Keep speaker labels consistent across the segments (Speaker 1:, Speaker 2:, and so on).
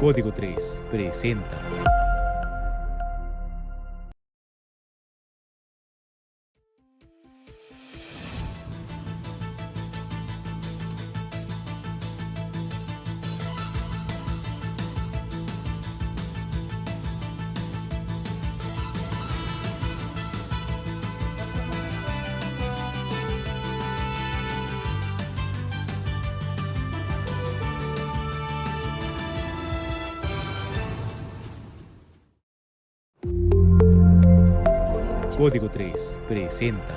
Speaker 1: Código 3 presenta. Código 3 presenta.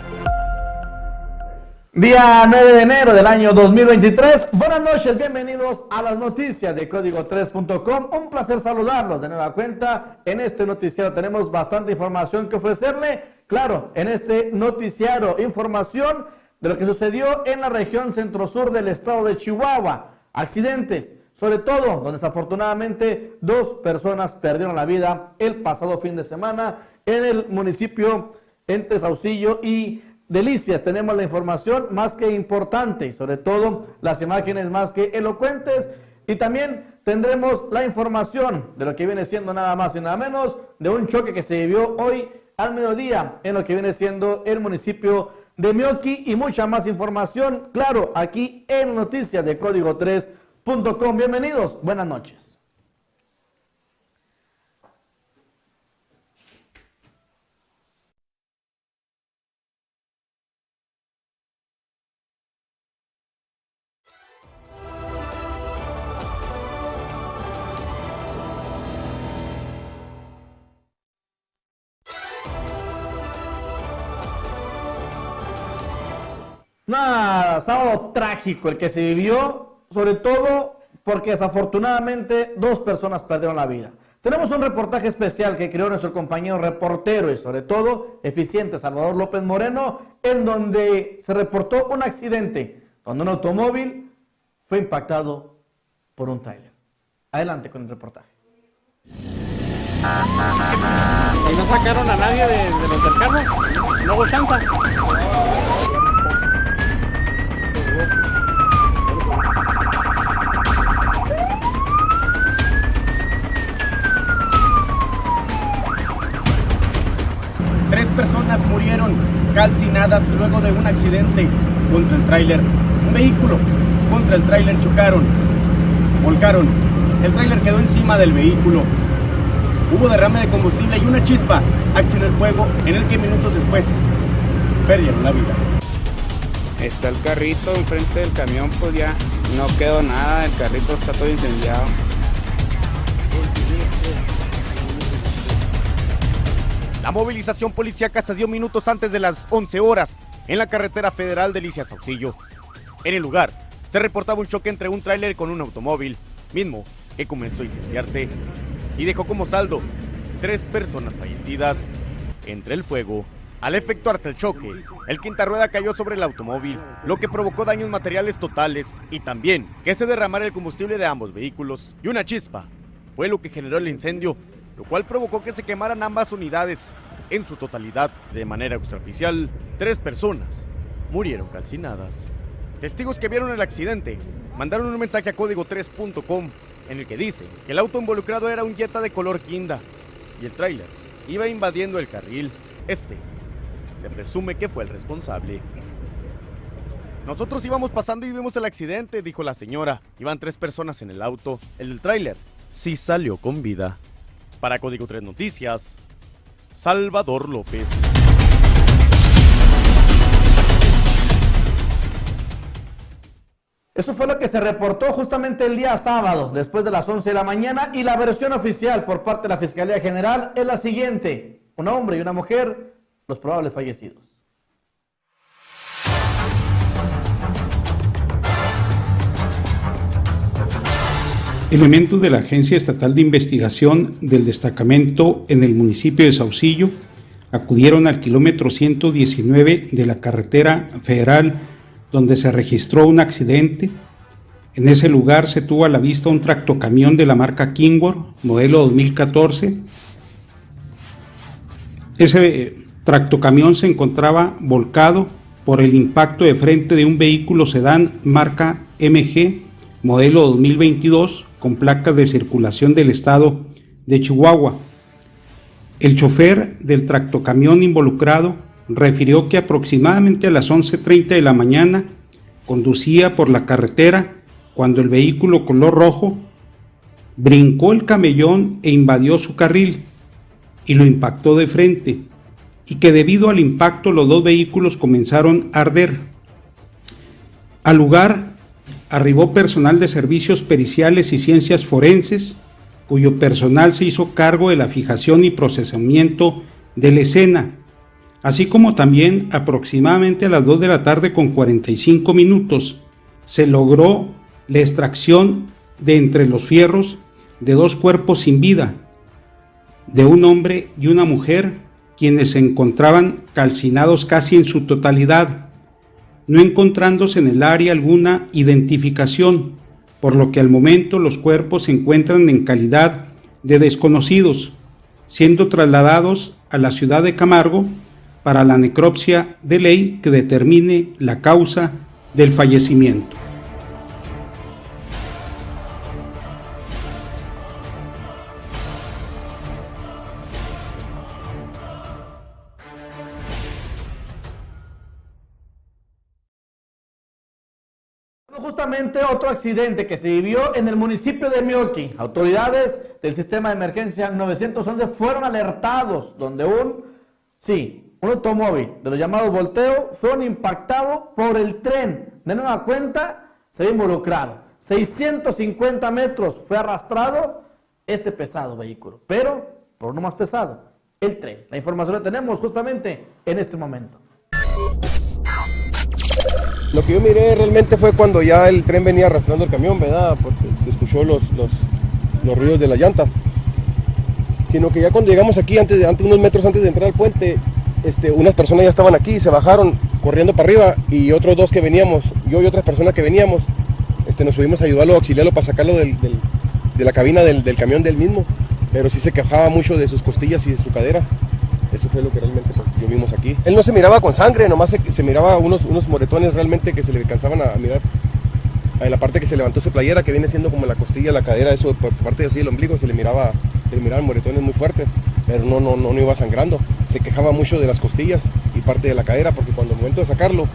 Speaker 2: Día 9 de enero del año 2023. Buenas noches, bienvenidos a las noticias de Código3.com. Un placer saludarlos de nueva cuenta. En este noticiero tenemos bastante información que ofrecerle. Claro, en este noticiario, información de lo que sucedió en la región centro-sur del estado de Chihuahua. Accidentes, sobre todo donde desafortunadamente 2 personas perdieron la vida el pasado fin de semana en el municipio entre Saucillo y Delicias. Tenemos la información más que importante y sobre todo las imágenes más que elocuentes, y también tendremos la información de lo que viene siendo nada más y nada menos de un choque que se vivió hoy al mediodía en lo que viene siendo el municipio de Meoqui, y mucha más información, claro, aquí en noticias de Código3.com. Bienvenidos, buenas noches. Sábado trágico el que se vivió, sobre todo porque desafortunadamente 2 personas perdieron la vida. Tenemos un reportaje especial que creó nuestro compañero reportero y sobre todo eficiente Salvador López Moreno, en donde se reportó un accidente donde un automóvil fue impactado por un tráiler. Adelante con el reportaje.
Speaker 3: ¿Y no sacaron a nadie de los del carro? ¿No hubo chance?
Speaker 4: Tres personas murieron calcinadas luego de un accidente contra el tráiler. Un vehículo contra el tráiler chocaron, volcaron. El tráiler quedó encima del vehículo. Hubo derrame de combustible y una chispa accionó el fuego en el que minutos después perdieron la vida.
Speaker 3: Está el carrito enfrente del camión, pues ya no quedó nada, el carrito está todo incendiado.
Speaker 4: La movilización policíaca se dio minutos antes de las 11 horas en la carretera federal Delicias-Saucillo. En el lugar se reportaba un choque entre un tráiler con un automóvil, mismo que comenzó a incendiarse y dejó como saldo 3 personas fallecidas. Entre el fuego, al efectuarse el choque, el quinta rueda cayó sobre el automóvil, lo que provocó daños materiales totales y también que se derramara el combustible de ambos vehículos. Y una chispa fue lo que generó el incendio, lo cual provocó que se quemaran ambas unidades en su totalidad. De manera extraoficial, 3 personas murieron calcinadas. Testigos que vieron el accidente mandaron un mensaje a Código3.com en el que dice que el auto involucrado era un Jetta de color guinda y el tráiler iba invadiendo el carril. Se presume que fue el responsable. Nosotros íbamos pasando y vimos el accidente, dijo la señora. Iban 3 personas en el auto. El del tráiler sí salió con vida. Para Código 3 Noticias, Salvador López.
Speaker 2: Eso fue lo que se reportó justamente el día sábado, después de las 11 de la mañana, y la versión oficial por parte de la Fiscalía General es la siguiente: un hombre y una mujer, los probables fallecidos.
Speaker 5: Elementos de la Agencia Estatal de Investigación del destacamento en el municipio de Saucillo acudieron al kilómetro 119 de la carretera federal, donde se registró un accidente. En ese lugar se tuvo a la vista un tractocamión de la marca Kingworth, modelo 2014. Ese tractocamión se encontraba volcado por el impacto de frente de un vehículo sedán marca MG, modelo 2022, con placas de circulación del estado de Chihuahua. El chofer del tractocamión involucrado refirió que aproximadamente a las 11:30 de la mañana conducía por la carretera cuando el vehículo color rojo brincó el camellón e invadió su carril y lo impactó de frente, y que debido al impacto los dos vehículos comenzaron a arder. Al lugar arribó personal de servicios periciales y ciencias forenses, cuyo personal se hizo cargo de la fijación y procesamiento de la escena, así como también aproximadamente a las 2 de la tarde con 45 minutos se logró la extracción de entre los fierros de dos cuerpos sin vida, de un hombre y una mujer, quienes se encontraban calcinados casi en su totalidad, no encontrándose en el área alguna identificación, por lo que al momento los cuerpos se encuentran en calidad de desconocidos, siendo trasladados a la ciudad de Camargo para la necropsia de ley que determine la causa del fallecimiento.
Speaker 2: Justamente otro accidente que se vivió en el municipio de Meoqui. Autoridades del sistema de emergencia 911 fueron alertados donde un automóvil de los llamados volteo fueron impactados por el tren. De nueva cuenta se ve involucrado. 650 metros fue arrastrado este pesado vehículo, pero por uno más pesado, el tren. La información la tenemos justamente en este momento.
Speaker 6: Lo que yo miré realmente fue cuando ya el tren venía arrastrando el camión, ¿verdad? Porque se escuchó los ruidos de las llantas. Sino que ya cuando llegamos aquí, unos metros antes de entrar al puente, unas personas ya estaban aquí, se bajaron corriendo para arriba, y otros dos que veníamos, yo y otras personas que veníamos, nos subimos a ayudarlo, a auxiliarlo para sacarlo de la cabina del camión del mismo. Pero sí se quejaba mucho de sus costillas y de su cadera. Eso fue lo que realmente yo vimos aquí. Él no se miraba con sangre, nomás se miraba unos moretones realmente que se le alcanzaban a mirar en la parte que se levantó su playera, que viene siendo como la costilla, la cadera, eso por parte de así el ombligo, se le miraban moretones muy fuertes, pero no iba sangrando. Se quejaba mucho de las costillas y parte de la cadera, porque cuando al momento de sacarlo,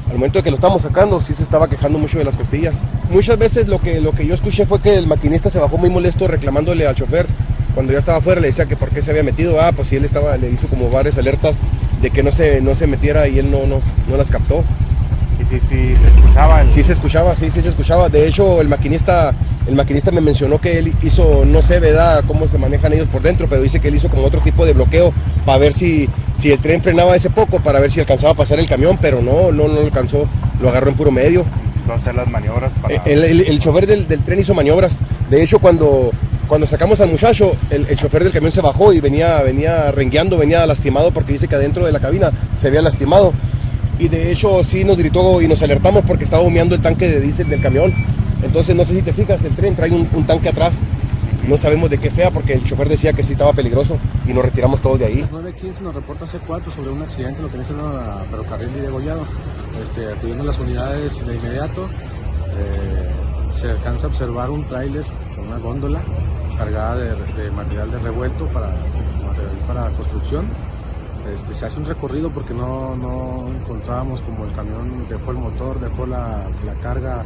Speaker 6: al momento de que lo estábamos sacando, sí se estaba quejando mucho de las costillas. Muchas veces lo que yo escuché fue que el maquinista se bajó muy molesto reclamándole al chofer. Cuando ya estaba afuera le decía que por qué se había metido, pues si él le hizo como varias alertas de que no se metiera y él no las captó.
Speaker 7: ¿Y sí se escuchaba?
Speaker 6: Sí se escuchaba. De hecho, el maquinista me mencionó que él hizo, no sé, ¿verdad?, cómo se manejan ellos por dentro, pero dice que él hizo como otro tipo de bloqueo para ver si el tren frenaba ese poco, para ver si alcanzaba a pasar el camión, pero no lo alcanzó, lo agarró en puro medio.
Speaker 7: ¿Intentó hacer las maniobras para...?
Speaker 6: El chofer del tren hizo maniobras. De hecho, cuando sacamos al muchacho, el chofer del camión se bajó y venía rengueando, venía lastimado, porque dice que adentro de la cabina se había lastimado. Y de hecho sí nos gritó y nos alertamos porque estaba humeando el tanque de diésel del camión. Entonces no sé si te fijas, el tren trae un tanque atrás. No sabemos de qué sea, porque el chofer decía que sí estaba peligroso y nos retiramos todos de ahí.
Speaker 8: 9:15 nos reporta C4 sobre un accidente en lo que viene siendo la ferrocarril y degollado. Acudiendo las unidades de inmediato, se alcanza a observar un tráiler con una góndola cargada de material de revuelto para construcción. Se hace un recorrido porque no encontrábamos como el camión dejó el motor, dejó la carga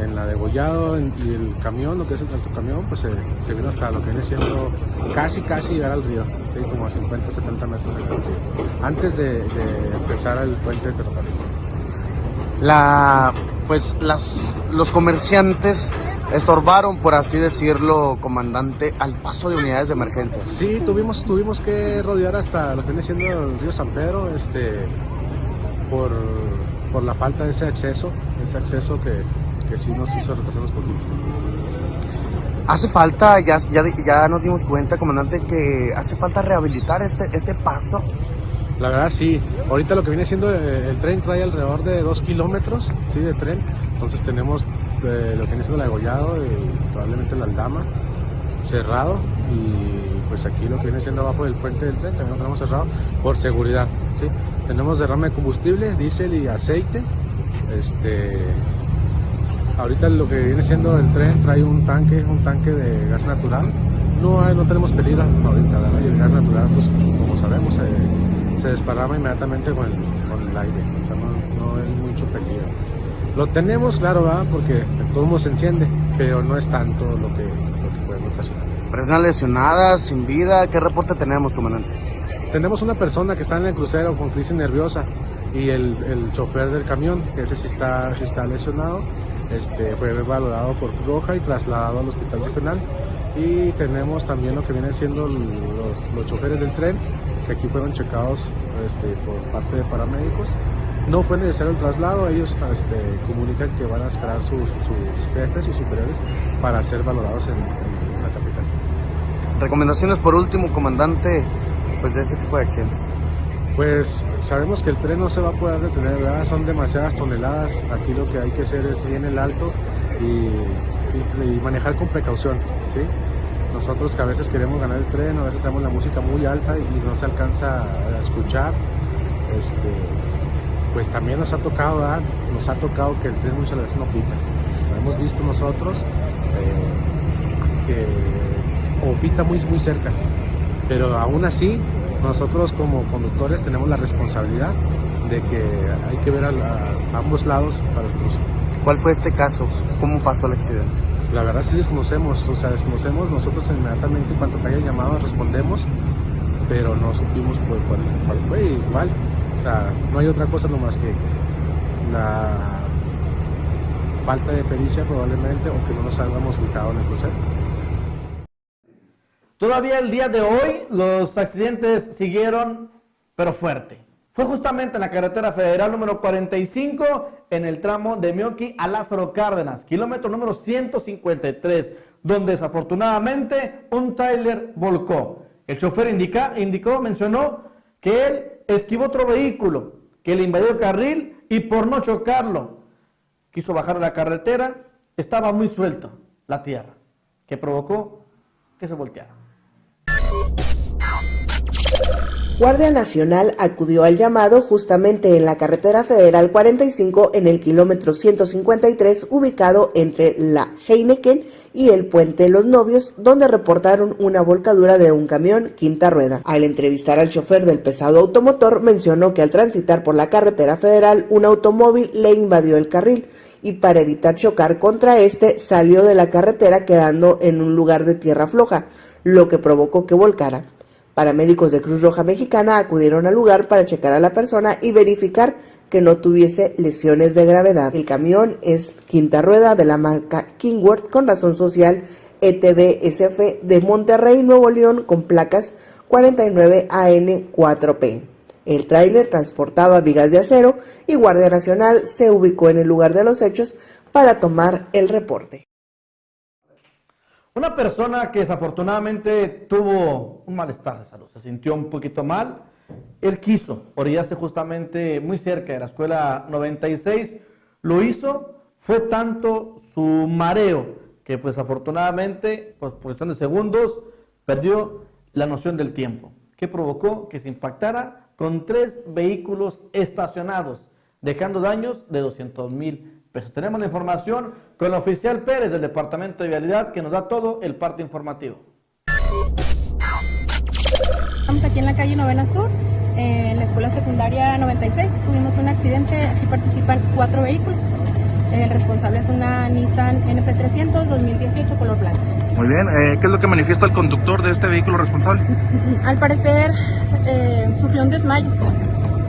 Speaker 8: en la degollado, y el camión, lo que es el tractocamión, pues se vino hasta lo que viene siendo casi llegar al río, ¿sí? Como a 50-70 metros del río, antes de empezar el puente de ferrocarril.
Speaker 9: Los comerciantes estorbaron, por así decirlo, comandante, al paso de unidades de emergencia.
Speaker 8: Sí, tuvimos que rodear hasta lo que viene siendo el río San Pedro, por la falta de ese acceso que sí nos hizo retrasarnos poquito.
Speaker 9: Hace falta, ya nos dimos cuenta, comandante, que hace falta rehabilitar este paso.
Speaker 8: La verdad sí, ahorita lo que viene siendo el tren trae alrededor de 2 kilómetros, ¿sí?, de tren. Entonces tenemos lo que viene siendo el degollado y probablemente la aldama cerrado, y pues aquí lo que viene siendo abajo del puente del tren también lo tenemos cerrado por seguridad, ¿sí? Tenemos derrame de combustible, diésel y aceite, Ahorita lo que viene siendo el tren trae un tanque de gas natural. No tenemos peligro ahorita, ¿verdad? Y el gas natural, pues como sabemos, se desparrama inmediatamente con el aire, o sea, no hay mucho peligro. Lo tenemos, claro, ¿verdad? Porque todo mundo se enciende, pero no es tanto lo que puede ocasionar.
Speaker 9: ¿Personas lesionadas, sin vida? ¿Qué reporte tenemos, comandante?
Speaker 8: Tenemos una persona que está en el crucero con crisis nerviosa y el chofer del camión, que ese sí está lesionado, fue valorado por Cruz Roja y trasladado al hospital regional. Y tenemos también lo que vienen siendo los choferes del tren, que aquí fueron checados por parte de paramédicos. No fue necesario el traslado, ellos comunican que van a esperar sus jefes, sus superiores, para ser valorados en la capital.
Speaker 9: Recomendaciones por último, comandante, pues de este tipo de accidentes.
Speaker 8: Pues sabemos que el tren no se va a poder detener, ¿verdad? Son demasiadas toneladas, aquí lo que hay que hacer es ir en el alto y manejar con precaución, ¿sí? Nosotros que a veces queremos ganar el tren, a veces tenemos la música muy alta y no se alcanza a escuchar, pues también nos ha tocado, ¿verdad? Nos ha tocado que el tren muchas veces no pita. Lo hemos visto nosotros, o pita muy cerca, pero aún así nosotros como conductores tenemos la responsabilidad de que hay que ver a ambos lados para el cruce.
Speaker 9: ¿Cuál fue este caso? ¿Cómo pasó el accidente?
Speaker 8: La verdad sí desconocemos, nosotros inmediatamente en cuanto que haya llamado respondemos, pero no supimos cuál fue y cuál. O sea, no hay otra cosa nomás que la falta de pericia probablemente, o que no nos hayamos ubicado en el crucero.
Speaker 2: Todavía el día de hoy los accidentes siguieron, pero fuerte. Fue justamente en la carretera federal número 45, en el tramo de Meoqui a Lázaro Cárdenas, kilómetro número 153, donde desafortunadamente un tráiler volcó. El chofer mencionó que él esquivó otro vehículo, que le invadió el carril y por no chocarlo, quiso bajar a la carretera, estaba muy suelto la tierra, que provocó que se volteara.
Speaker 10: Guardia Nacional acudió al llamado justamente en la carretera federal 45 en el kilómetro 153 ubicado entre la Heineken y el Puente Los Novios, donde reportaron una volcadura de un camión quinta rueda. Al entrevistar al chofer del pesado automotor, mencionó que al transitar por la carretera federal un automóvil le invadió el carril y para evitar chocar contra salió de la carretera quedando en un lugar de tierra floja, lo que provocó que volcara. Paramédicos de Cruz Roja Mexicana acudieron al lugar para checar a la persona y verificar que no tuviese lesiones de gravedad. El camión es quinta rueda de la marca Kingworth con razón social ETB-SF de Monterrey, Nuevo León, con placas 49AN4P. El tráiler transportaba vigas de acero y Guardia Nacional se ubicó en el lugar de los hechos para tomar el reporte.
Speaker 2: Una persona que desafortunadamente tuvo un malestar de salud, se sintió un poquito mal, él quiso orillarse justamente muy cerca de la escuela 96, lo hizo, fue tanto su mareo que pues afortunadamente, pues, por cuestión de segundos, perdió la noción del tiempo, que provocó que se impactara con 3 vehículos estacionados, dejando daños de 200,000 pesos. Tenemos la información con el oficial Pérez del Departamento de Vialidad, que nos da todo el parte informativo.
Speaker 11: Estamos aquí en la calle Novena Sur, en la escuela secundaria 96. Tuvimos un accidente, aquí participan 4 vehículos. El responsable es una Nissan NP300 2018 color blanco.
Speaker 12: Muy bien, ¿qué es lo que manifiesta el conductor de este vehículo responsable?
Speaker 11: Al parecer sufrió un desmayo,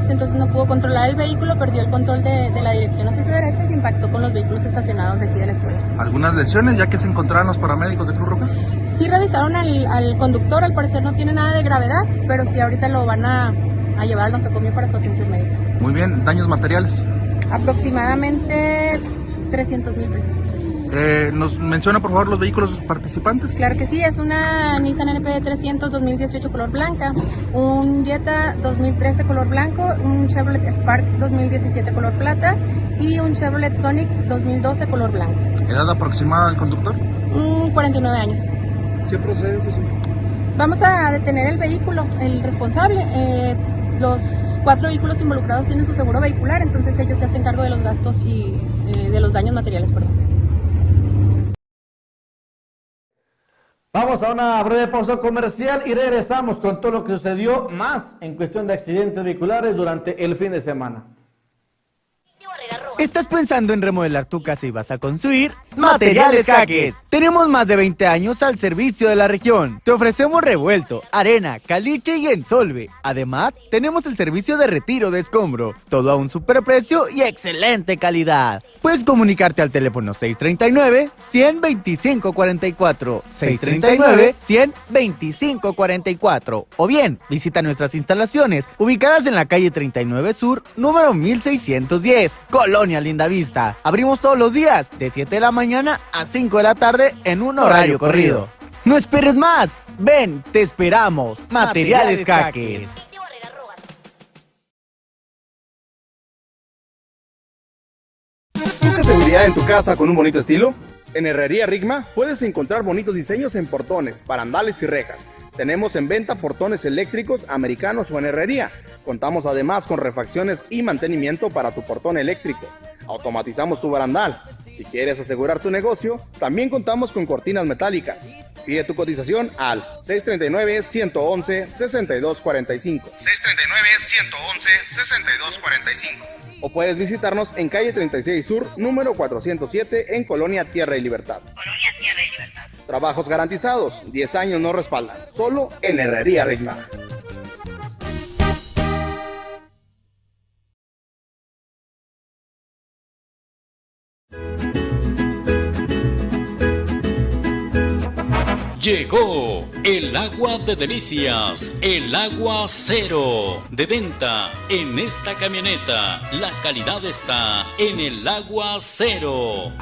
Speaker 11: entonces no pudo controlar el vehículo, perdió el control de la dirección hacia su derecha y se impactó con los vehículos estacionados de aquí de la escuela.
Speaker 12: ¿Algunas lesiones ya que se encontraban los paramédicos de Cruz Roja?
Speaker 11: Sí revisaron al conductor, al parecer no tiene nada de gravedad, pero sí ahorita lo van a llevar al nosocomio para su atención médica.
Speaker 12: Muy bien, ¿daños materiales?
Speaker 11: Aproximadamente 300,000 pesos.
Speaker 12: ¿Nos menciona por favor los vehículos participantes?
Speaker 11: Claro que sí, es una Nissan NP300 2018 color blanca, un Jetta 2013 color blanco, un Chevrolet Spark 2017 color plata y un Chevrolet Sonic 2012 color blanco.
Speaker 12: ¿Edad aproximada del conductor?
Speaker 11: 49 años.
Speaker 12: ¿Qué procede, oficial?
Speaker 11: Vamos a detener el vehículo, el responsable. Los 4 vehículos involucrados tienen su seguro vehicular, entonces ellos se hacen cargo de los gastos y de los daños materiales, perdón.
Speaker 2: Vamos a una breve pausa comercial y regresamos con todo lo que sucedió más en cuestión de accidentes vehiculares durante el fin de semana.
Speaker 4: ¿Estás pensando en remodelar tu casa y vas a construir? Materiales Jaques. Tenemos más de 20 años al servicio de la región. Te ofrecemos revuelto, arena, caliche y ensolve. Además, tenemos el servicio de retiro de escombro. Todo a un superprecio y excelente calidad. Puedes comunicarte al teléfono 639-100-2544. 639-100-2544. O bien, visita nuestras instalaciones ubicadas en la calle 39 Sur, número 1610, Colonia Lindavista. Abrimos todos los días, de 7 de la mañana a 5 de la tarde en un horario corrido. No esperes más. Ven, te esperamos. Materiales Jaques.
Speaker 9: ¿Buscas seguridad en tu casa con un bonito estilo? En Herrería Rigma puedes encontrar bonitos diseños en portones, barandales y rejas. Tenemos en venta portones eléctricos, americanos o en herrería. Contamos además con refacciones y mantenimiento para tu portón eléctrico. Automatizamos tu barandal. Si quieres asegurar tu negocio, también contamos con cortinas metálicas. Pide tu cotización al 639-111-6245. 639-111-6245. O puedes visitarnos en calle 36 Sur, número 407, en Colonia Tierra y Libertad. Trabajos garantizados, 10 años nos respaldan. Solo en Herrería Rigma.
Speaker 13: Llegó el agua de delicias, el agua cero, de venta en esta camioneta. La calidad está en el agua cero.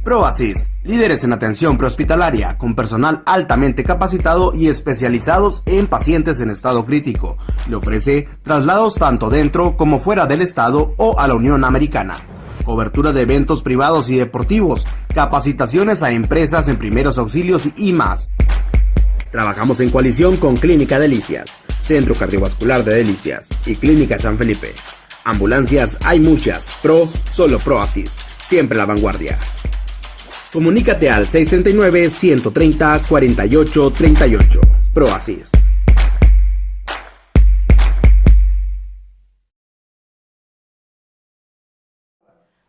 Speaker 9: ProAssist, líderes en atención prehospitalaria, con personal altamente capacitado y especializados en pacientes en estado crítico. Le ofrece traslados tanto dentro como fuera del estado o a la Unión Americana. Cobertura de eventos privados y deportivos, capacitaciones a empresas en primeros auxilios y más. Trabajamos en coalición con Clínica Delicias, Centro Cardiovascular de Delicias y Clínica San Felipe. Ambulancias hay muchas, solo ProAssist, siempre a la vanguardia. Comunícate al 639-130-4838. ProAssist.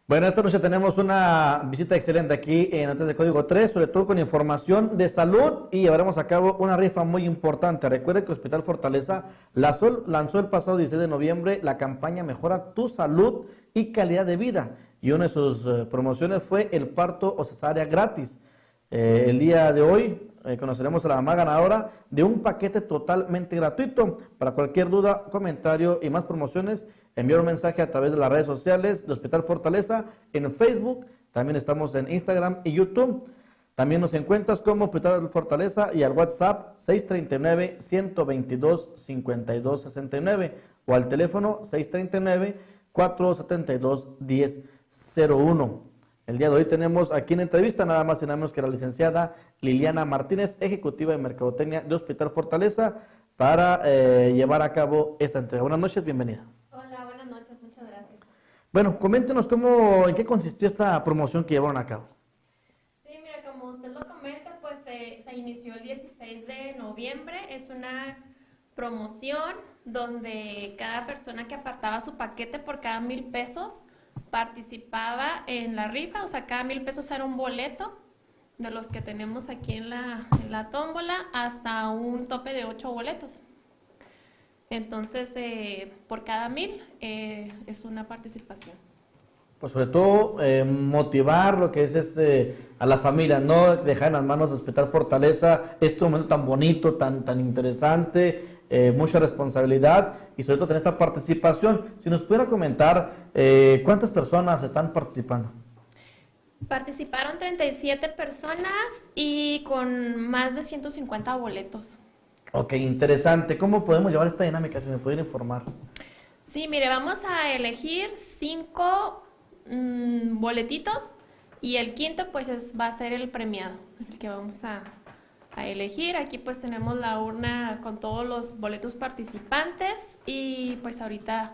Speaker 2: Bueno, esta noche tenemos una visita excelente aquí en Antes de Código 3, sobre todo con información de salud, y llevaremos a cabo una rifa muy importante. Recuerde que Hospital Fortaleza lanzó el pasado 16 de noviembre la campaña Mejora tu Salud y Calidad de Vida, y una de sus promociones fue el parto o cesárea gratis. El día de hoy conoceremos a la mamá ganadora de un paquete totalmente gratuito. Para cualquier duda, comentario y más promociones, enviar un mensaje a través de las redes sociales de Hospital Fortaleza, en Facebook, también estamos en Instagram y YouTube. También nos encuentras como Hospital Fortaleza y al WhatsApp 639-122-5269 o al teléfono 639-472-1001. El día de hoy tenemos aquí en entrevista nada más y nada menos que la licenciada Liliana Martínez, ejecutiva de Mercadotecnia de Hospital Fortaleza, para llevar a cabo esta entrega. Buenas noches, bienvenida.
Speaker 11: Hola, buenas noches, muchas gracias.
Speaker 2: Bueno, coméntenos en qué consistió esta promoción que llevaron a cabo.
Speaker 11: Sí, mira, como usted lo comenta, pues se inició el 16 de noviembre. Es una promoción donde cada persona que apartaba su paquete por cada 1,000 pesos participaba en la rifa. O sea, cada 1,000 pesos era un boleto de los que tenemos aquí en la tómbola, hasta un tope de 8 boletos. Entonces, por cada 1,000 es una participación.
Speaker 2: Pues sobre todo motivar lo que es a la familia, no dejar en las manos del Hospital Fortaleza este momento tan bonito, tan interesante, mucha responsabilidad y sobre todo tener esta participación. Si nos pudiera comentar cuántas personas están participando.
Speaker 11: Participaron 37 personas y con más de 150 boletos.
Speaker 2: Ok, interesante. ¿Cómo podemos llevar esta dinámica? Si me pudiera informar.
Speaker 11: Sí, mire, vamos a elegir 5 boletitos y el quinto pues va a ser el premiado, el que vamos a elegir. Aquí pues tenemos la urna con todos los boletos participantes y pues ahorita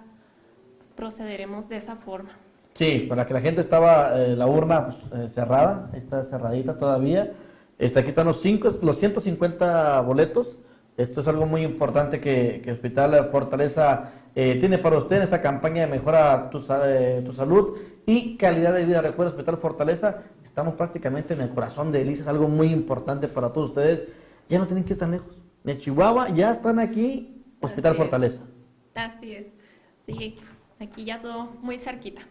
Speaker 11: procederemos de esa forma.
Speaker 2: Sí, para que la gente estaba, la urna cerrada, está cerradita todavía. Aquí están los 150 boletos. Esto es algo muy importante que Hospital Fortaleza tiene para usted en esta campaña de mejora tu salud y calidad de vida. Recuerda, Hospital Fortaleza, estamos prácticamente en el corazón de Delicias, algo muy importante para todos ustedes. Ya no tienen que ir tan lejos. De Chihuahua ya están aquí, Hospital Fortaleza.
Speaker 14: Así es. Sí, aquí ya todo muy cerquita.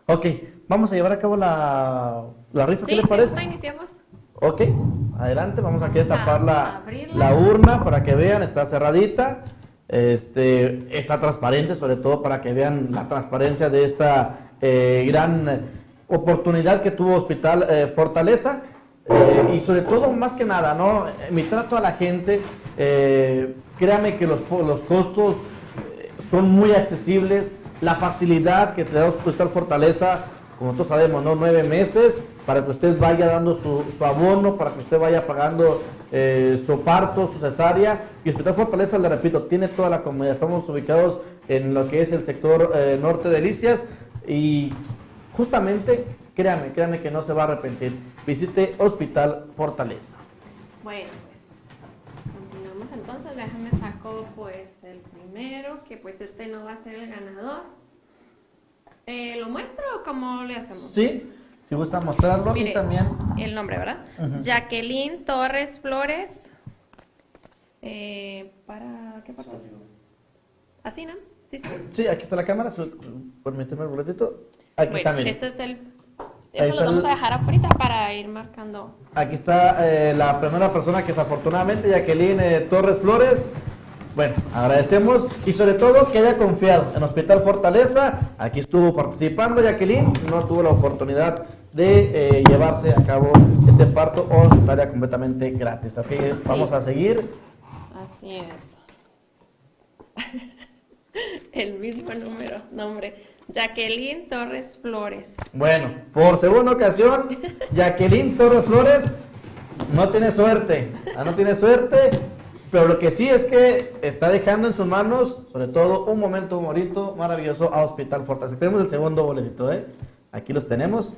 Speaker 2: Ok, vamos a llevar a cabo la rifa, ¿qué les parece?
Speaker 14: Sí, iniciamos.
Speaker 2: Ok, adelante, vamos aquí a destapar la urna para que vean, está cerradita, está transparente, sobre todo para que vean la transparencia de esta gran oportunidad que tuvo Hospital Fortaleza, y sobre todo, más que nada, ¿no? Mi trato a la gente, créame que los costos son muy accesibles, la facilidad que te da Hospital Fortaleza, como todos sabemos, ¿no? 9 meses para que usted vaya dando su abono, para que usted vaya pagando su parto, su cesárea. Y Hospital Fortaleza, le repito, tiene toda la comodidad. Estamos ubicados en lo que es el sector norte de Delicias y justamente, créame que no se va a arrepentir. Visite Hospital Fortaleza.
Speaker 14: Bueno, pues continuamos entonces. Déjame saco pues el primero, que pues no va a ser el ganador. ¿Lo muestro o cómo le hacemos?
Speaker 2: Sí, si gusta mostrarlo.
Speaker 14: Mire,
Speaker 2: y también
Speaker 14: el nombre, ¿verdad? Jacqueline Torres Flores. ¿Para qué parte? ¿Así, no? Sí, sí.
Speaker 2: Sí, aquí está la cámara. Permíteme el boletito. Aquí está, mire.
Speaker 14: Este es eso lo vamos a dejar ahorita para ir marcando.
Speaker 2: Aquí está la primera persona que desafortunadamente, Jacqueline Torres Flores. Bueno, agradecemos y sobre todo que haya confiado en Hospital Fortaleza. Aquí estuvo participando Jacqueline, no tuvo la oportunidad de llevarse a cabo este parto o cesárea completamente gratis. Así que vamos a seguir.
Speaker 14: Así es. El mismo nombre. Jacqueline Torres Flores.
Speaker 2: Bueno, por segunda ocasión, Jacqueline Torres Flores no tiene suerte. No tiene suerte. Pero lo que sí es que está dejando en sus manos, sobre todo, un momento bonito, maravilloso a Hospital Fortaleza. Tenemos el segundo boletito, Aquí los tenemos.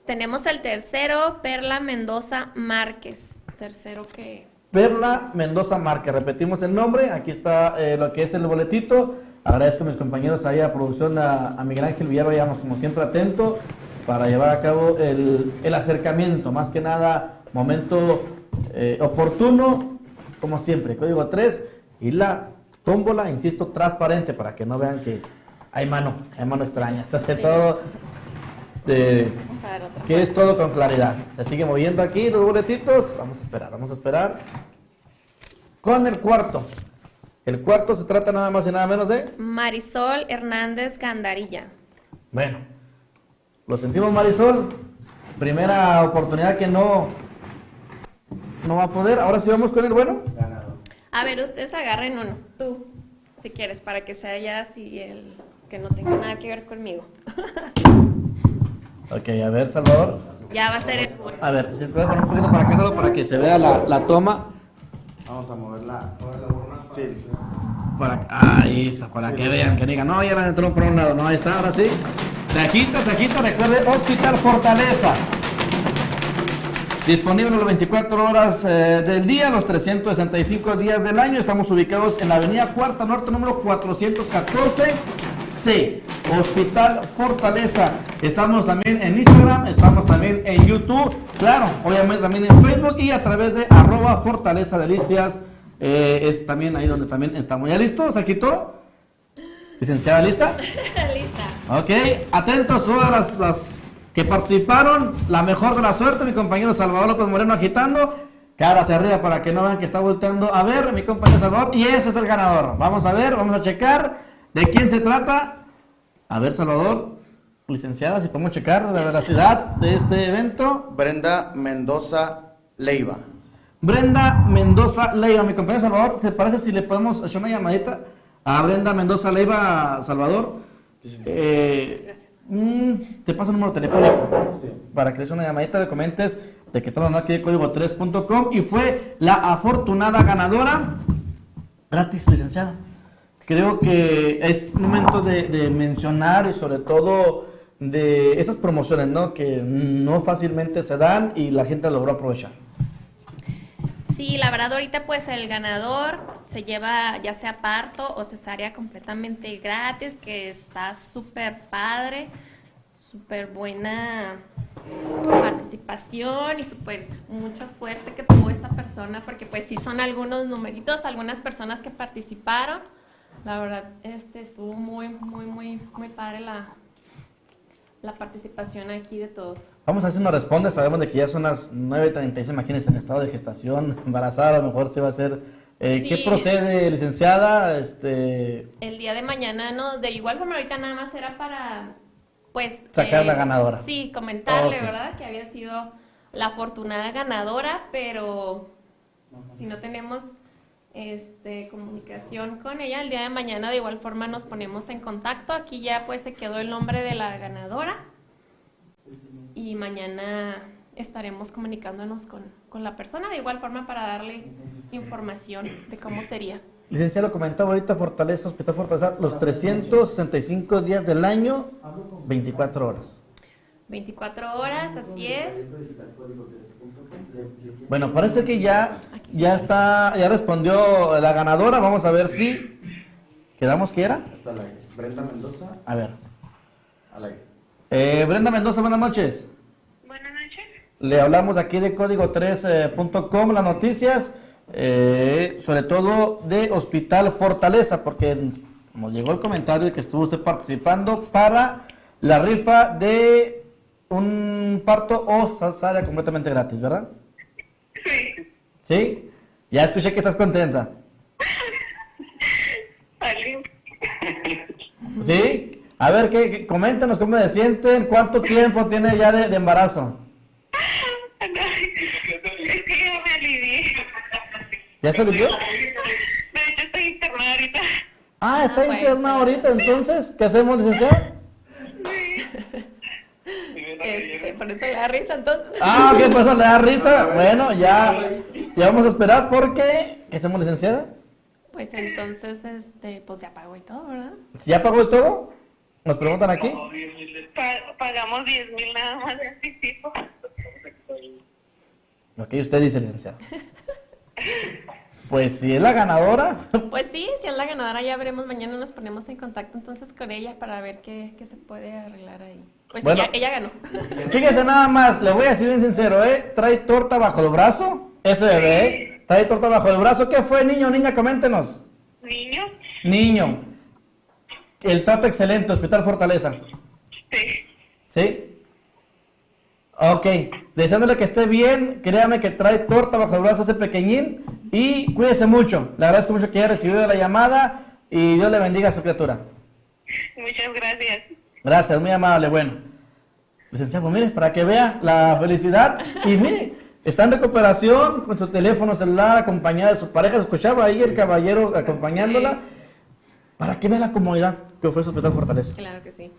Speaker 14: Tenemos el tercero, Perla Mendoza Márquez. Tercero que...
Speaker 2: Perla Mendoza Márquez. Repetimos el nombre. Aquí está lo que es el boletito. Agradezco a mis compañeros ahí a producción, a Miguel Ángel Villalba, digamos, como siempre atento, para llevar a cabo el acercamiento. Más que nada, momento oportuno. Como siempre, código 3 y la tómbola, insisto, transparente para que no vean que hay mano extraña. Sobre todo, que es todo con claridad. Se sigue moviendo aquí los boletitos. Vamos a esperar. Con el cuarto. El cuarto se trata nada más y nada menos de...
Speaker 14: Marisol Hernández Gandarilla.
Speaker 2: Bueno, lo sentimos, Marisol. Primera oportunidad que no va a poder. Ahora sí vamos con el bueno.
Speaker 14: A ver, ustedes agarren uno. Tú, si quieres, para que sea ya así el que no tenga nada que ver conmigo.
Speaker 2: Ok, a ver, Salvador.
Speaker 14: Ya va a ser el...
Speaker 2: A ver, si puedes poner un poquito para acá solo para que se vea la toma.
Speaker 6: Vamos a mover la urna. Sí.
Speaker 2: Ahí está, para que vean, que digan, no, ya la entró por un lado. No, ahí está, ahora sí. Se agita, recuerde, Hospital Fortaleza. Disponible las 24 horas del día, los 365 días del año. Estamos ubicados en la avenida Cuarta Norte, número 414C. Hospital Fortaleza. Estamos también en Instagram, estamos también en YouTube, claro, obviamente también en Facebook y a través de @Fortaleza Delicias. Es también ahí donde también estamos. ¿Ya listos? ¿Aquí todo? ¿Licenciada, lista?
Speaker 14: Lista.
Speaker 2: Ok, atentos todas las que participaron, la mejor de la suerte, mi compañero Salvador López Moreno agitando, cara hacia arriba para que no vean que está volteando a ver, mi compañero Salvador, y ese es el ganador. Vamos a ver, vamos a checar de quién se trata. A ver, Salvador, licenciada, si podemos checar la veracidad de este evento.
Speaker 15: Brenda Mendoza Leiva.
Speaker 2: Brenda Mendoza Leiva, mi compañero Salvador, ¿te parece si le podemos hacer una llamadita a Brenda Mendoza Leiva, Salvador? Te paso el número telefónico para que le des una llamadita, le comentes de que estamos aquí de código 3.com y fue la afortunada ganadora gratis, licenciada. Creo que es momento de mencionar y sobre todo de estas promociones, ¿no? Que no fácilmente se dan y la gente logró aprovechar.
Speaker 14: Sí, la verdad ahorita pues el ganador se lleva ya sea parto o cesárea completamente gratis, que está súper padre, súper buena participación y súper mucha suerte que tuvo esta persona, porque pues sí son algunos numeritos, algunas personas que participaron. La verdad estuvo muy padre la participación aquí de todos.
Speaker 2: Vamos a ver si nos responde. Sabemos de que ya son las 9:36, imagínense, en estado de gestación, embarazada, a lo mejor se va a hacer.
Speaker 14: Sí.
Speaker 2: ¿Qué procede, licenciada?
Speaker 14: El día de mañana, no, de igual forma ahorita nada más era para, pues...
Speaker 2: Sacar la ganadora.
Speaker 14: Sí, comentarle,
Speaker 2: Okay.
Speaker 14: ¿verdad? Que había sido la afortunada ganadora, pero si no tenemos comunicación con ella, el día de mañana de igual forma nos ponemos en contacto. Aquí ya pues se quedó el nombre de la ganadora y mañana estaremos comunicándonos con la persona de igual forma para darle información de cómo sería.
Speaker 2: Licenciada, lo comentaba ahorita, Fortaleza, Hospital Fortaleza, los 365 días del año, 24 horas.
Speaker 14: 24 horas, así es.
Speaker 2: Bueno, parece que ya respondió la ganadora. Vamos a ver si quedamos que era.
Speaker 15: Está la Brenda Mendoza.
Speaker 2: A ver.
Speaker 15: Al aire.
Speaker 2: Brenda Mendoza, buenas noches.
Speaker 16: Buenas noches.
Speaker 2: Le hablamos aquí de código3.com, las noticias, sobre todo de Hospital Fortaleza, porque nos llegó el comentario de que estuvo usted participando para la rifa de un parto o cesárea completamente gratis, ¿verdad?
Speaker 16: Sí.
Speaker 2: ¿Sí? Ya escuché que estás contenta. ¿Sí? A ver, coméntanos cómo se sienten, cuánto tiempo tiene ya de embarazo.
Speaker 16: Es que ya me alivié.
Speaker 2: ¿Ya se alivió?
Speaker 16: De hecho, estoy internada ahorita.
Speaker 2: Ah, está internada ahorita, entonces, ¿qué hacemos, licenciada?
Speaker 14: Por eso le da risa entonces.
Speaker 2: Ah, ¿qué pasa? ¿Le da risa? Bueno, ya vamos a esperar porque... ¿Qué hacemos, licenciada?
Speaker 14: Pues entonces, pues ya pagó y todo, ¿verdad?
Speaker 2: ¿Ya pagó todo? Nos preguntan aquí.
Speaker 16: Pagamos 10,000 nada más de anticipo.
Speaker 2: Ok, usted dice, licenciada. Pues si es la ganadora.
Speaker 14: Pues sí, si es la ganadora ya veremos, mañana nos ponemos en contacto entonces con ella para ver qué se puede arreglar ahí. Pues
Speaker 2: bueno,
Speaker 14: ella ganó.
Speaker 2: Fíjese nada más, le voy a decir bien sincero, trae torta bajo el brazo, ese bebé, trae torta bajo el brazo. ¿Qué fue, niño o niña? Coméntenos.
Speaker 16: ¿Niño?
Speaker 2: Niño. El trato excelente, Hospital Fortaleza.
Speaker 16: Sí.
Speaker 2: ¿Sí? Ok, deseándole que esté bien, créame que trae torta bajo el brazo ese pequeñín y cuídese mucho. Le agradezco mucho que haya recibido la llamada y Dios le bendiga a su criatura.
Speaker 16: Muchas gracias.
Speaker 2: Gracias, muy amable. Bueno, licenciado, pues mire, para que vea la felicidad y mire, está en recuperación con su teléfono celular acompañada de su pareja. Se escuchaba ahí el caballero acompañándola para que vea la comodidad que ofrece Hospital Fortaleza.
Speaker 14: Claro que sí.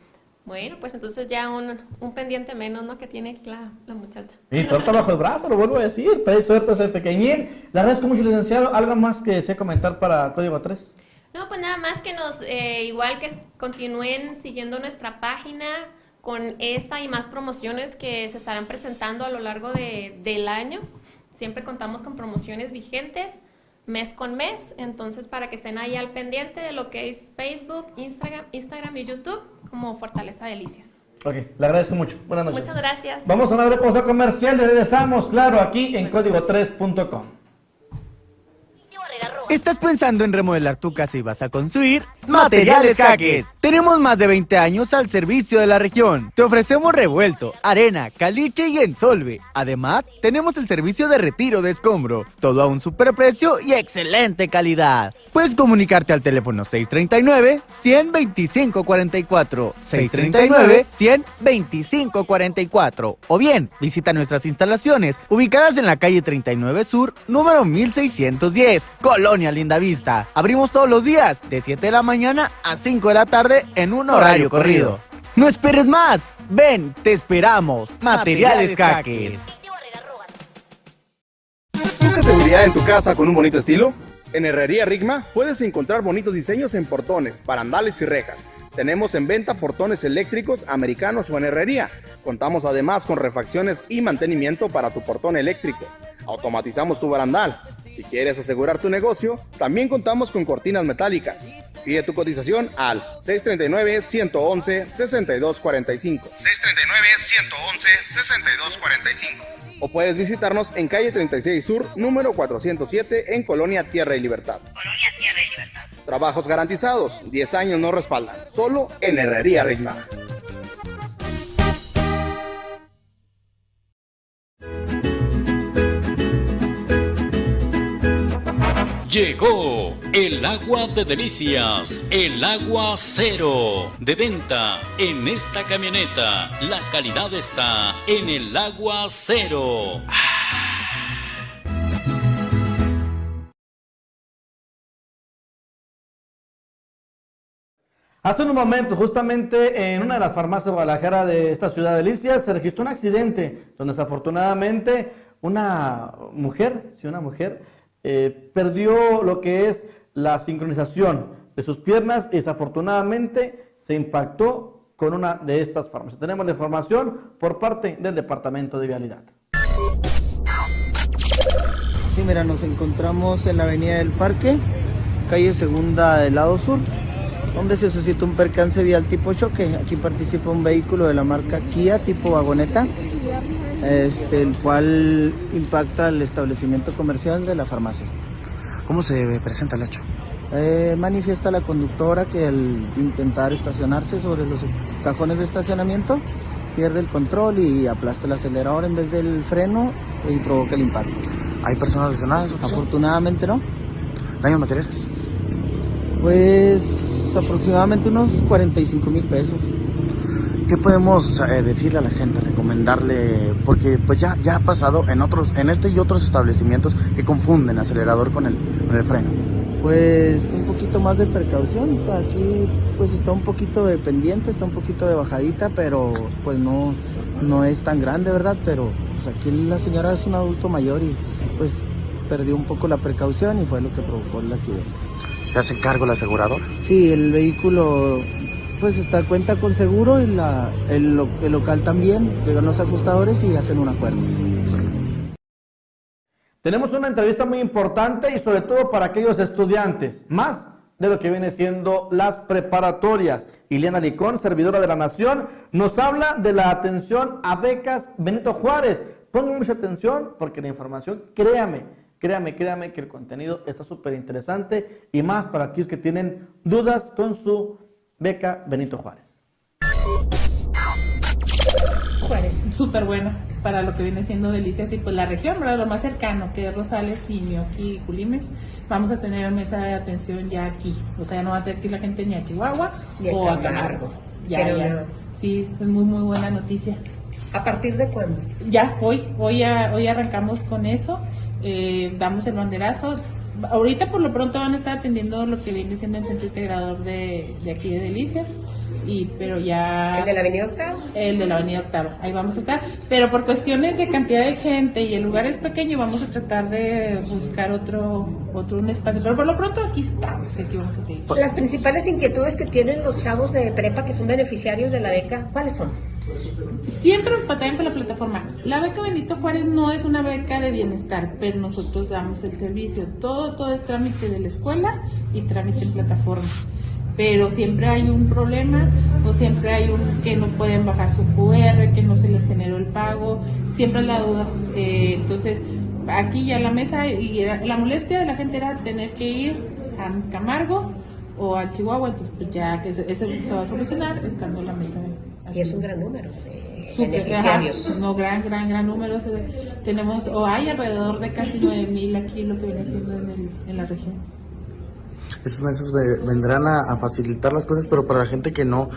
Speaker 14: Bueno, pues entonces ya un pendiente menos, ¿no? Que tiene aquí la muchacha.
Speaker 2: Y torta bajo el brazo, lo vuelvo a decir. Trae suerte ese pequeñín. Le agradezco mucho, licenciado. ¿Algo más que desee comentar para Código 3?
Speaker 14: No, pues nada más que igual que continúen siguiendo nuestra página con esta y más promociones que se estarán presentando a lo largo del año. Siempre contamos con promociones vigentes mes con mes, entonces para que estén ahí al pendiente de lo que es Facebook, Instagram y YouTube como Fortaleza Delicias.
Speaker 2: Ok, le agradezco mucho. Buenas noches.
Speaker 14: Muchas gracias.
Speaker 2: Vamos a una breve pausa comercial y regresamos, claro, aquí en código3.com.
Speaker 17: ¿Estás pensando en remodelar tu casa y vas a construir? Materiales Jaques. Tenemos más de 20 años al servicio de la región. Te ofrecemos revuelto, arena, caliche y ensolve. Además, tenemos el servicio de retiro de escombro. Todo a un superprecio y excelente calidad. Puedes comunicarte al teléfono 639-100-2544, 639-100-2544. O bien, visita nuestras instalaciones ubicadas en la calle 39 Sur, número 1610, Colonia Lindavista. Abrimos todos los días de 7 de la mañana a 5 de la tarde en un horario corrido. No esperes más. Ven, te esperamos. Materiales Jaques.
Speaker 9: ¿Buscas seguridad en tu casa con un bonito estilo? En Herrería Rigma puedes encontrar bonitos diseños en portones, barandales y rejas. Tenemos en venta portones eléctricos americanos o en herrería. Contamos además con refacciones y mantenimiento para tu portón eléctrico. Automatizamos tu barandal. Si quieres asegurar tu negocio, también contamos con cortinas metálicas. Pide tu cotización al 639-111-6245. 639-111-6245. O puedes visitarnos en calle 36 Sur, número 407, en Colonia Tierra y Libertad. Trabajos garantizados, 10 años nos respaldan. Solo en Herrería Rigma.
Speaker 13: Llegó el agua de delicias, el agua cero, de venta en esta camioneta. La calidad está en el agua cero.
Speaker 2: Hace un momento, justamente en una de las farmacias de Guadalajara de esta ciudad de Delicias, se registró un accidente donde desafortunadamente una mujer, perdió lo que es la sincronización de sus piernas y desafortunadamente se impactó con una de estas farmacias. Tenemos la información por parte del Departamento de Vialidad.
Speaker 18: Sí, mira, nos encontramos en la avenida del Parque, calle Segunda del lado sur, donde se suscitó un percance vial tipo choque. Aquí participa un vehículo de la marca Kia tipo vagoneta, el cual impacta el establecimiento comercial de la farmacia.
Speaker 19: ¿Cómo se presenta el hecho?
Speaker 18: Manifiesta la conductora que al intentar estacionarse sobre los cajones de estacionamiento pierde el control y aplasta el acelerador en vez del freno y provoca el impacto.
Speaker 19: ¿Hay personas lesionadas?
Speaker 18: Afortunadamente no.
Speaker 19: ¿Daños materiales?
Speaker 18: Pues aproximadamente unos 45,000 pesos.
Speaker 19: ¿Qué podemos decirle a la gente, recomendarle? Porque pues ya ha pasado en este y otros establecimientos que confunden acelerador con el freno.
Speaker 18: Pues un poquito más de precaución. Aquí pues está un poquito de pendiente, está un poquito de bajadita, pero pues no es tan grande, ¿verdad? Pero pues aquí la señora es un adulto mayor y pues perdió un poco la precaución y fue lo que provocó el accidente.
Speaker 19: ¿Se hace cargo el asegurador?
Speaker 18: Sí, el vehículo pues cuenta con seguro y el local también. Llegan los ajustadores y hacen un acuerdo.
Speaker 2: Tenemos una entrevista muy importante y sobre todo para aquellos estudiantes, más de lo que viene siendo las preparatorias. Ileana Licón, servidora de la Nación, nos habla de la atención a becas Benito Juárez. Pongan mucha atención porque la información, créame que el contenido está súper interesante y más para aquellos que tienen dudas con su beca Benito Juárez.
Speaker 20: Juárez, súper buena para lo que viene siendo Delicias y pues la región, ¿verdad? Lo más cercano, que es Rosales y Mioqui y Julimes. Vamos a tener mesa de atención ya aquí, o sea, ya no va a tener que ir la gente ni a Chihuahua o a Camargo. Ya. Sí, es muy buena noticia.
Speaker 21: ¿A partir de cuándo?
Speaker 20: Ya, hoy arrancamos con eso, damos el banderazo. Ahorita por lo pronto van a estar atendiendo lo que viene siendo el centro integrador de aquí de Delicias. Pero ya...
Speaker 21: ¿El de la avenida Octava?
Speaker 20: El de la avenida Octava, ahí vamos a estar. Pero por cuestiones de cantidad de gente y el lugar es pequeño, vamos a tratar de buscar un espacio. Pero por lo pronto aquí estamos, aquí vamos a seguir.
Speaker 21: Las principales inquietudes que tienen los chavos de prepa que son beneficiarios de la beca, ¿cuáles son?
Speaker 20: Siempre batallan con la plataforma. La beca Benito Juárez no es una beca de bienestar, pero nosotros damos el servicio. Todo es trámite de la escuela y trámite en plataforma. Pero siempre hay un problema o siempre hay que no pueden bajar su QR, que no se les generó el pago, siempre es la duda. Entonces, aquí ya la mesa y la molestia de la gente era tener que ir a Camargo o a Chihuahua, entonces pues ya que eso se va a solucionar estando en la mesa.
Speaker 21: Y es un gran número de beneficiarios.
Speaker 20: No, gran número. Tenemos, hay alrededor de casi 9,000 aquí lo que viene siendo en la región.
Speaker 19: Estas mesas vendrán a facilitar las cosas, pero para la gente que no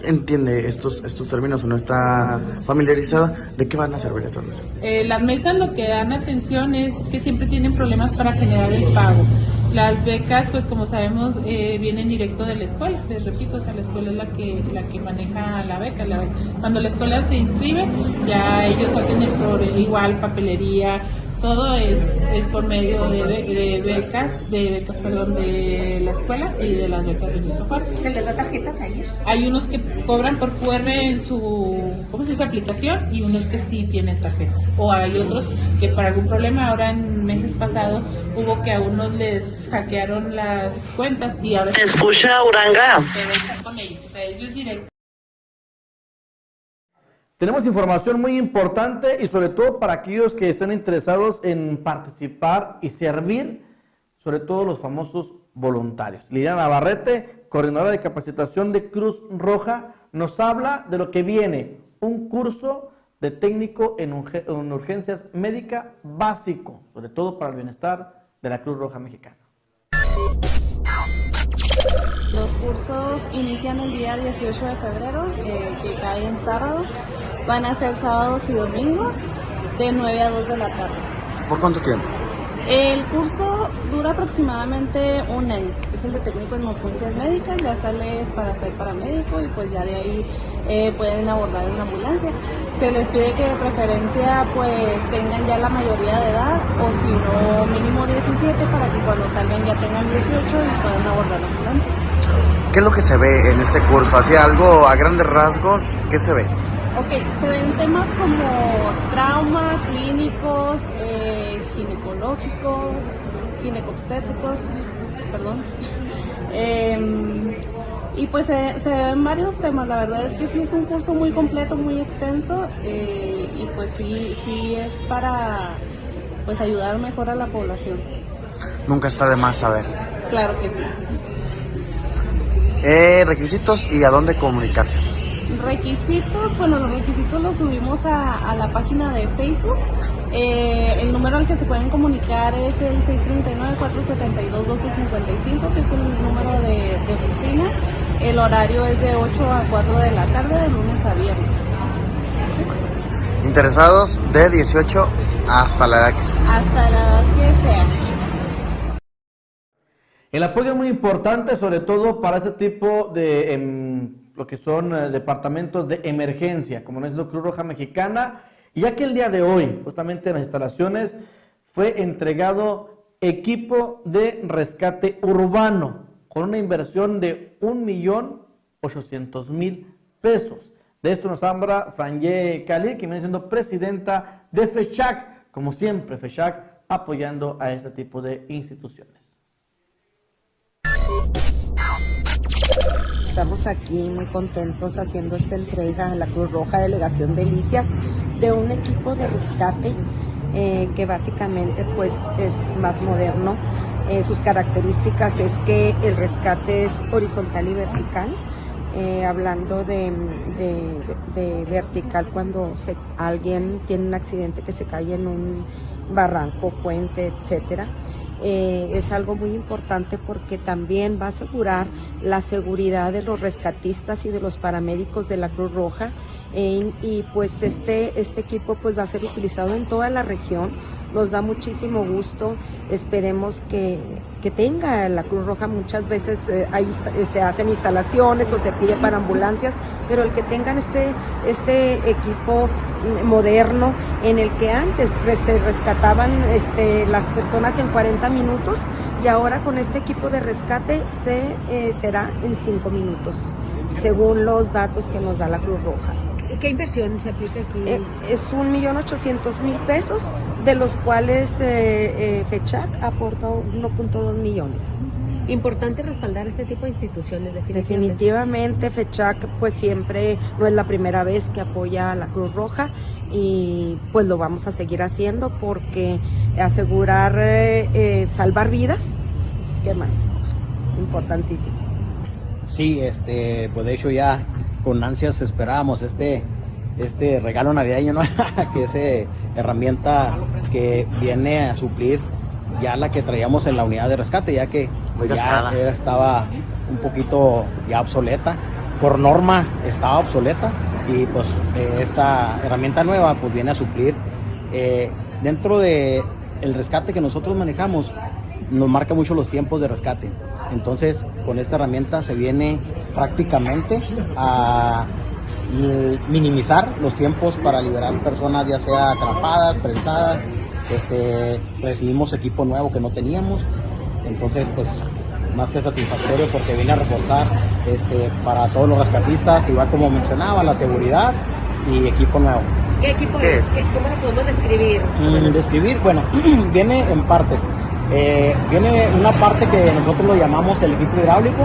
Speaker 19: entiende estos términos o no está familiarizada, ¿de qué van a servir estas mesas?
Speaker 20: Las mesas lo que dan atención es que siempre tienen problemas para generar el pago. Las becas, pues como sabemos, vienen directo de la escuela. Les repito, o sea, la escuela es la que maneja la beca. Cuando la escuela se inscribe, ya ellos hacen igual papelería, Todo es por medio de becas, de la escuela y de las becas de Benito Juárez.
Speaker 21: ¿Se les da tarjetas a ellos?
Speaker 20: Hay unos que cobran por QR en su aplicación y unos que sí tienen tarjetas. O hay otros que por algún problema, ahora en meses pasados, hubo que a unos les hackearon las cuentas y ahora...
Speaker 1: Escucha, Uranga.
Speaker 20: Pero están con ellos, o sea, ellos directo.
Speaker 2: Tenemos información muy importante y sobre todo para aquellos que estén interesados en participar y servir, sobre todo los famosos voluntarios. Liliana Navarrete, coordinadora de capacitación de Cruz Roja, nos habla de lo que viene, un curso de técnico en urgencias médicas básico, sobre todo para el bienestar de la Cruz Roja Mexicana.
Speaker 22: Los cursos inician el día 18 de febrero, que cae en sábado. Van a ser sábados y domingos de 9 a 2 de la tarde.
Speaker 19: ¿Por cuánto tiempo?
Speaker 22: El curso dura aproximadamente un año. Es el de técnico en urgencias médicas, ya sales para ser paramédico y pues ya de ahí pueden abordar una ambulancia. Se les pide que de preferencia pues tengan ya la mayoría de edad o si no mínimo 17 para que cuando salgan ya tengan 18 y puedan abordar la ambulancia.
Speaker 19: ¿Qué es lo que se ve en este curso? ¿Hacia algo a grandes rasgos? ¿Qué se ve?
Speaker 22: Ok, se ven temas como trauma, clínicos, ginecológicos, ginecobstétricos, perdón. Y pues se ven varios temas, la verdad es que sí es un curso muy completo, muy extenso y pues sí es para pues ayudar mejor a la población.
Speaker 19: Nunca está de más saber.
Speaker 22: Claro que sí.
Speaker 19: Requisitos y a dónde comunicarse.
Speaker 22: Requisitos, bueno, los requisitos los subimos a la página de Facebook. El número al que se pueden comunicar es el 639-472-1255, que es el número de oficina. El horario es de 8 a 4 de la tarde, de lunes a viernes.
Speaker 19: Interesados de 18 hasta la edad que sea.
Speaker 22: Hasta la edad que sea.
Speaker 2: El apoyo es muy importante, sobre todo para este tipo de lo que son departamentos de emergencia, como es la Cruz Roja Mexicana, y ya que el día de hoy, justamente en las instalaciones, fue entregado equipo de rescate urbano, con una inversión de 1.800.000 pesos. De esto nos habla Franje Cali, que viene siendo presidenta de FECHAC, como siempre, FECHAC apoyando a este tipo de instituciones.
Speaker 23: Estamos aquí muy contentos haciendo esta entrega a la Cruz Roja Delegación Delicias de un equipo de rescate que básicamente pues es más moderno. Sus características es que el rescate es horizontal y vertical. Hablando de vertical, cuando alguien tiene un accidente que se cae en un barranco, puente, etcétera. Es algo muy importante porque también va a asegurar la seguridad de los rescatistas y de los paramédicos de la Cruz Roja y pues este equipo pues va a ser utilizado en toda la región. Nos da muchísimo gusto, esperemos que tenga la Cruz Roja. Muchas veces ahí se hacen instalaciones o se pide para ambulancias, pero el que tengan este equipo moderno en el que antes se rescataban las personas en 40 minutos y ahora con este equipo de rescate será en 5 minutos, según los datos que nos da la Cruz Roja.
Speaker 21: ¿Qué inversión se aplica aquí?
Speaker 23: Es 1.800.000 pesos, de los cuales FECHAC aporta 1.2 millones.
Speaker 21: Importante respaldar este tipo de instituciones,
Speaker 23: Definitivamente FECHAC pues siempre no es la primera vez que apoya a la Cruz Roja y pues lo vamos a seguir haciendo porque asegurar salvar vidas, ¿qué más? Importantísimo.
Speaker 24: Sí, pues de hecho ya con ansias esperábamos este regalo navideño, ¿no? Que es herramienta que viene a suplir ya la que traíamos en la unidad de rescate, ya que ya estaba un poquito ya obsoleta, por norma estaba obsoleta y pues esta herramienta nueva pues viene a suplir. Dentro de el rescate que nosotros manejamos nos marca mucho los tiempos de rescate, entonces con esta herramienta se viene prácticamente a minimizar los tiempos para liberar personas ya sea atrapadas, prensadas recibimos equipo nuevo que no teníamos, entonces pues más que satisfactorio porque viene a reforzar para todos los rescatistas, igual como mencionaba, la seguridad y equipo nuevo.
Speaker 21: ¿Qué equipo es? ¿Cómo lo podemos describir?
Speaker 24: Describir, bueno, viene en partes. Viene una parte que nosotros lo llamamos el equipo hidráulico.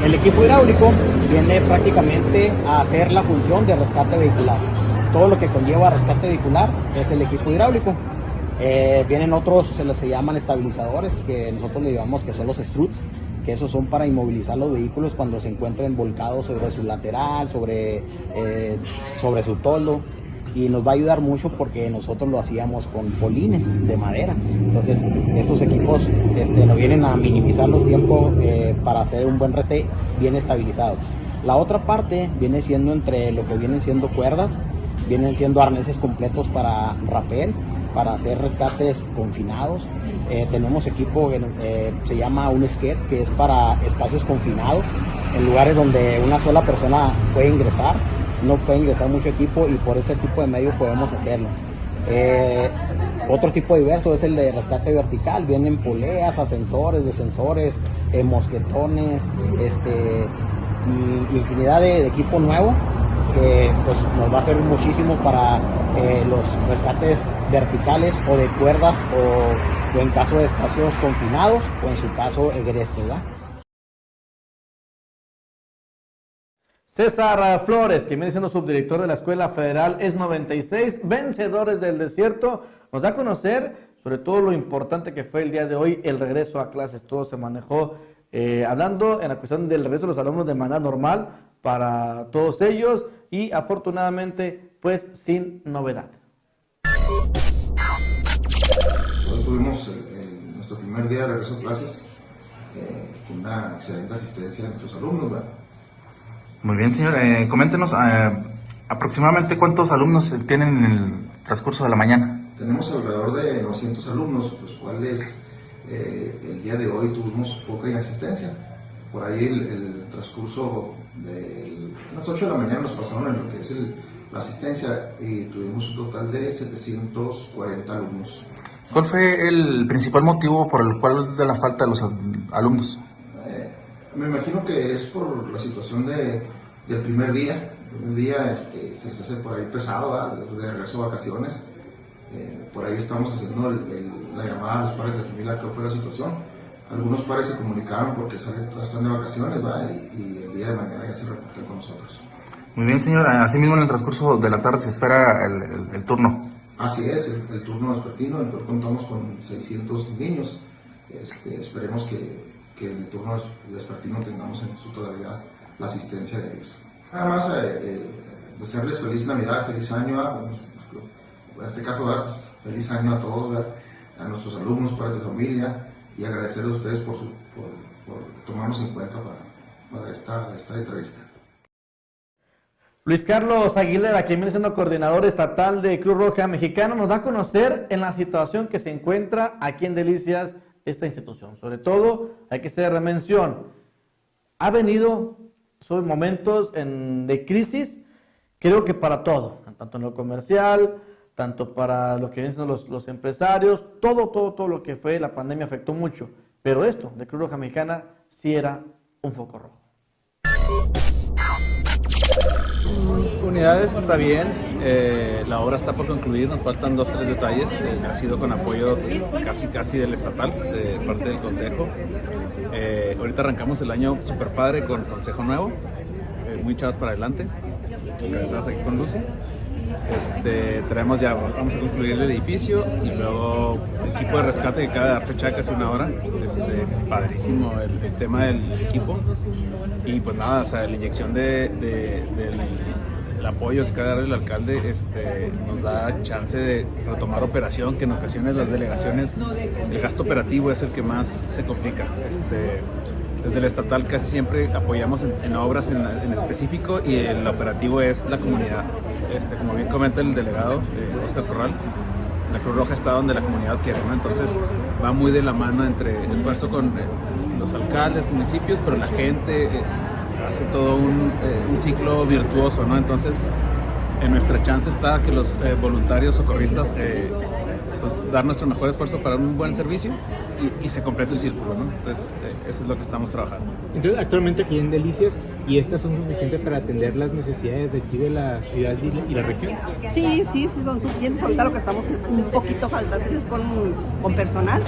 Speaker 24: El equipo hidráulico viene prácticamente a hacer la función de rescate vehicular. Todo lo que conlleva rescate vehicular es el equipo hidráulico. Vienen otros, se llaman estabilizadores, que nosotros le llamamos que son los struts, que esos son para inmovilizar los vehículos cuando se encuentren volcados sobre su lateral, sobre su toldo. Y nos va a ayudar mucho porque nosotros lo hacíamos con polines de madera. Entonces estos equipos nos vienen a minimizar los tiempos para hacer un buen rete bien estabilizado. La otra parte viene siendo entre lo que vienen siendo cuerdas, vienen siendo arneses completos para rapel, para hacer rescates confinados. Tenemos equipo que se llama un skate, que es para espacios confinados, en lugares donde una sola persona puede ingresar. No puede ingresar mucho equipo y por ese tipo de medio podemos hacerlo. Otro tipo diverso es el de rescate vertical. Vienen poleas, ascensores, descensores, mosquetones, infinidad de equipo nuevo que pues, nos va a servir muchísimo para los rescates verticales o de cuerdas o en caso de espacios confinados o en su caso egrestes, ¿verdad?
Speaker 2: César Flores, que viene siendo subdirector de la Escuela Federal ES 96, Vencedores del Desierto, nos da a conocer sobre todo lo importante que fue el día de hoy, el regreso a clases. Todo se manejó hablando en la cuestión del regreso de los alumnos de manera normal para todos ellos y afortunadamente pues sin novedad.
Speaker 1: Hoy tuvimos nuestro primer día de regreso a clases con una excelente asistencia de nuestros alumnos, ¿verdad?
Speaker 12: Muy bien, señor. Coméntenos aproximadamente cuántos alumnos tienen en el transcurso de la mañana.
Speaker 1: Tenemos alrededor de 900 alumnos, los cuales el día de hoy tuvimos poca inasistencia. Por ahí el transcurso de las 8 de la mañana nos pasaron en lo que es la asistencia y tuvimos un total de 740 alumnos.
Speaker 12: ¿Cuál fue el principal motivo por el cual de la falta de los alumnos?
Speaker 1: Me imagino que es por la situación del primer día. El primer día se les hace por ahí pesado, ¿verdad? De regreso a vacaciones. Por ahí estamos haciendo la llamada a los padres de familia, ¿cuál fue la situación? Algunos padres se comunicaron porque están de vacaciones, ¿verdad? Y el día de mañana ya se reportan con nosotros.
Speaker 12: Muy bien, señor. Asimismo, en el transcurso de la tarde se espera el turno.
Speaker 1: Así es, el turno vespertino, en el cual contamos con 600 niños. Esperemos que en el turno vespertino tengamos en su totalidad la asistencia de ellos. Nada más desearles feliz Navidad, feliz año, en este caso pues, feliz año a todos, ¿verdad? A nuestros alumnos, padres de familia, y agradecerles a ustedes por tomarnos en cuenta para esta entrevista.
Speaker 2: Luis Carlos Aguilera, quien viene siendo coordinador estatal de Cruz Roja Mexicana, nos da a conocer en la situación que se encuentra aquí en Delicias esta institución. Sobre todo, hay que hacer mención, ha venido sobre momentos de crisis, creo que para todo, tanto en lo comercial, tanto para lo que vienen siendo los empresarios, todo lo que fue la pandemia afectó mucho, pero esto de Cruz Roja Mexicana sí era un foco rojo.
Speaker 3: Unidades está bien, la obra está por concluir, nos faltan 2 o 3 detalles, ha sido con apoyo casi del estatal, de parte del consejo. Ahorita arrancamos el año super padre con consejo nuevo, muy chavas para adelante, encabezadas aquí con Lucy. Vamos a concluir el edificio y luego el equipo de rescate que acaba de dar fecha casi una hora, padrísimo el tema del equipo y pues nada, o sea, la inyección del apoyo que acaba de dar el alcalde nos da chance de retomar operación, que en ocasiones las delegaciones, el gasto operativo es el que más se complica. Desde el estatal casi siempre apoyamos en obras en específico y el operativo es la comunidad. Como bien comenta el delegado Oscar Corral, la Cruz Roja está donde la comunidad quiere, ¿no? Entonces va muy de la mano entre el esfuerzo con los alcaldes, municipios, pero la gente hace todo un ciclo virtuoso, ¿no? Entonces en nuestra chance está que los voluntarios socorristas pues pues, dar nuestro mejor esfuerzo para un buen servicio y se completa el círculo, ¿no? Entonces, eso es lo que estamos trabajando.
Speaker 5: Entonces, actualmente aquí en Delicias, ¿y estas son suficientes para atender las necesidades de aquí de la ciudad y la región?
Speaker 7: Sí, son suficientes. Ahorita lo que estamos un poquito faltantes es con personal,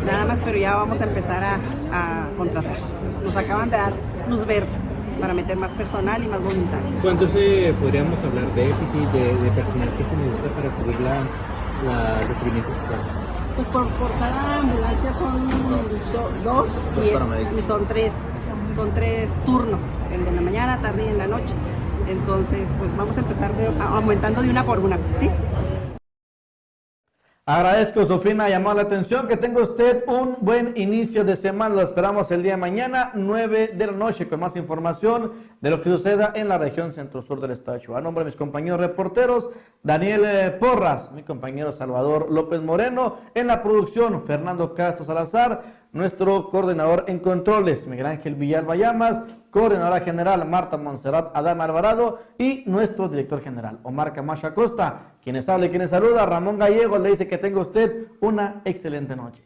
Speaker 7: nada más, pero ya vamos a empezar a contratar. Nos acaban de dar luz verde para meter más personal y más voluntarios.
Speaker 5: ¿Cuánto podríamos hablar de déficit de personal que se necesita para cubrir los requerimientos?
Speaker 7: Pues por cada ambulancia son dos y son tres turnos, el de la mañana, tarde y en la noche. Entonces, pues vamos a empezar aumentando de una por una, ¿sí?
Speaker 2: Agradezco su fina llamada la atención, que tenga usted un buen inicio de semana. Lo esperamos el día de mañana, 9 de la noche, con más información de lo que suceda en la región centro-sur del estado de Chihuahua. A nombre de mis compañeros reporteros, Daniel Porras, mi compañero Salvador López Moreno, en la producción, Fernando Castro Salazar, nuestro coordinador en controles, Miguel Ángel Villalba Llamas, coordinadora general Marta Montserrat Adama Alvarado y nuestro director general Omar Camacho Acosta. Quienes habla y quienes saluda, Ramón Gallego, le dice que tenga usted una excelente noche.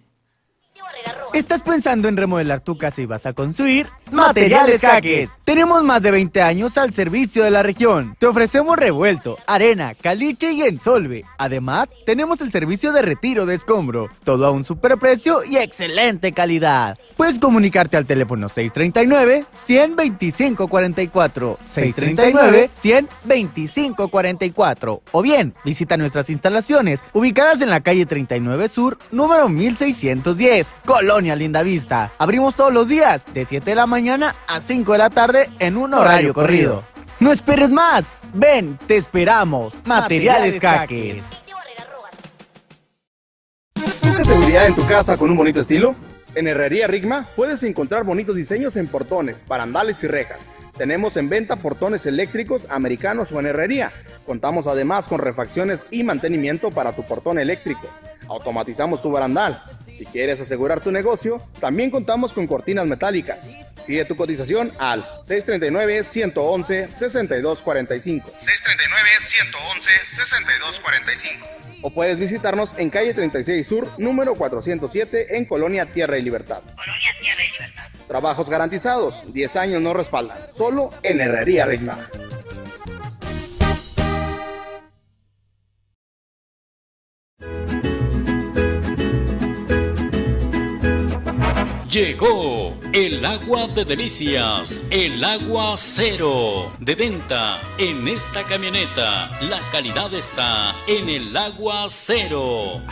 Speaker 17: ¿Estás pensando en remodelar tu casa y vas a construir? Materiales Jaques. Tenemos más de 20 años al servicio de la región. Te ofrecemos revuelto, arena, caliche y ensolve. Además, tenemos el servicio de retiro de escombro. Todo a un superprecio y excelente calidad. Puedes comunicarte al teléfono 639-100-2544, 639-100-2544, o bien visita nuestras instalaciones ubicadas en la calle 39 Sur, número 1610, Colonia Lindavista. Abrimos todos los días de 7 de la mañana a 5 de la tarde en un horario corrido. No esperes más, ven, te esperamos. Materiales Jaques.
Speaker 9: ¿Buscas seguridad en tu casa con un bonito estilo? En Herrería Rigma puedes encontrar bonitos diseños en portones, barandales y rejas. Tenemos en venta portones eléctricos, americanos o en herrería. Contamos además con refacciones y mantenimiento para tu portón eléctrico. Automatizamos tu barandal. Si quieres asegurar tu negocio, también contamos con cortinas metálicas. Pide tu cotización al 639-111-6245. 639-111-6245. O puedes visitarnos en calle 36 Sur, número 407, en Colonia Tierra y Libertad. Trabajos garantizados, 10 años nos respaldan. Solo en Herrería Rigma.
Speaker 13: Llegó el agua de Delicias, el agua cero, de venta en esta camioneta. La calidad está en el agua cero.